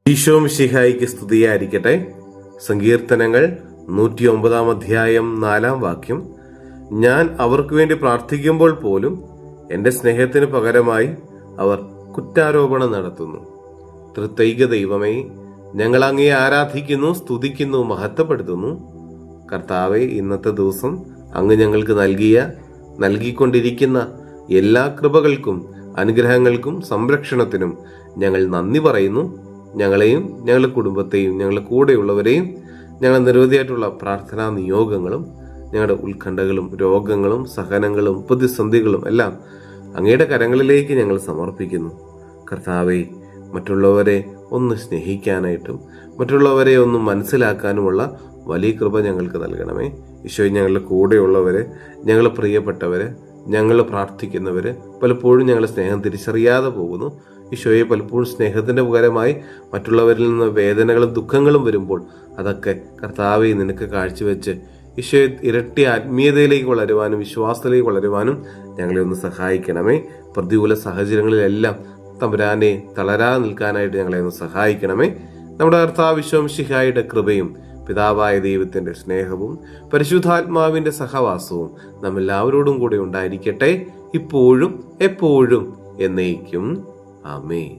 ഈശോ മിശിഹായിക്ക് സ്തുതിയായിരിക്കട്ടെ. സങ്കീർത്തനങ്ങൾ 109 അധ്യായം 4 ഞാൻ അവർക്ക് വേണ്ടി പ്രാർത്ഥിക്കുമ്പോൾ പോലും എൻ്റെ സ്നേഹത്തിന് പകരമായി അവർ കുറ്റാരോപണം നടത്തുന്നു. തൃത്വൈക ദൈവമേ, ഞങ്ങൾ അങ്ങയെ ആരാധിക്കുന്നു, സ്തുതിക്കുന്നു, മഹത്വപ്പെടുത്തുന്നു. കർത്താവെ, ഇന്നത്തെ ദിവസം അങ്ങ് ഞങ്ങൾക്ക് നൽകിക്കൊണ്ടിരിക്കുന്ന എല്ലാ കൃപകൾക്കും അനുഗ്രഹങ്ങൾക്കും സംരക്ഷണത്തിനും ഞങ്ങൾ നന്ദി പറയുന്നു. ഞങ്ങളെയും ഞങ്ങളുടെ കുടുംബത്തെയും ഞങ്ങളുടെ കൂടെയുള്ളവരെയും ഞങ്ങൾ നിരവധിയായിട്ടുള്ള പ്രാർത്ഥനാ നിയോഗങ്ങളും ഞങ്ങളുടെ ഉത്കണ്ഠകളും രോഗങ്ങളും സഹനങ്ങളും പ്രതിസന്ധികളും എല്ലാം അങ്ങയുടെ കരങ്ങളിലേക്ക് ഞങ്ങൾ സമർപ്പിക്കുന്നു. കർത്താവെ, മറ്റുള്ളവരെ ഒന്ന് സ്നേഹിക്കാനായിട്ടും മറ്റുള്ളവരെ ഒന്ന് മനസ്സിലാക്കാനുമുള്ള വലിയ കൃപ ഞങ്ങൾക്ക് നൽകണമേ. ഈശോയെ, ഞങ്ങളുടെ കൂടെയുള്ളവരെ, ഞങ്ങൾ പ്രിയപ്പെട്ടവരെ, ഞങ്ങൾ പ്രാർത്ഥിക്കുന്നവര് പലപ്പോഴും ഞങ്ങളുടെ സ്നേഹം തിരിച്ചറിയാതെ പോകുന്നു. ഈശോയെ, പലപ്പോഴും സ്നേഹത്തിന്റെ പകരമായി മറ്റുള്ളവരിൽ നിന്ന് വേദനകളും ദുഃഖങ്ങളും വരുമ്പോൾ അതൊക്കെ കർത്താവെ നിനക്ക് കാഴ്ചവെച്ച് ഈശോയെ ഇരട്ടി ആത്മീയതയിലേക്ക് വളരുവാനും വിശ്വാസത്തിലേക്ക് വളരുവാനും ഞങ്ങളെ ഒന്ന് സഹായിക്കണമേ. പ്രതികൂല സാഹചര്യങ്ങളിലെല്ലാം തമ്പുരാനെ തളരാതെ നിൽക്കാനായിട്ട് ഞങ്ങളെ ഒന്ന് സഹായിക്കണമേ. നമ്മുടെ കർത്താവ് ഈശോ മിശിഹായുടെ കൃപയും പിതാവായ ദൈവത്തിന്റെ സ്നേഹവും പരിശുദ്ധാത്മാവിന്റെ സഹവാസവും നമ്മെല്ലാവരോടും കൂടെ ഉണ്ടായിരിക്കട്ടെ, ഇപ്പോഴും എപ്പോഴും എന്നേക്കും. ആമേൻ.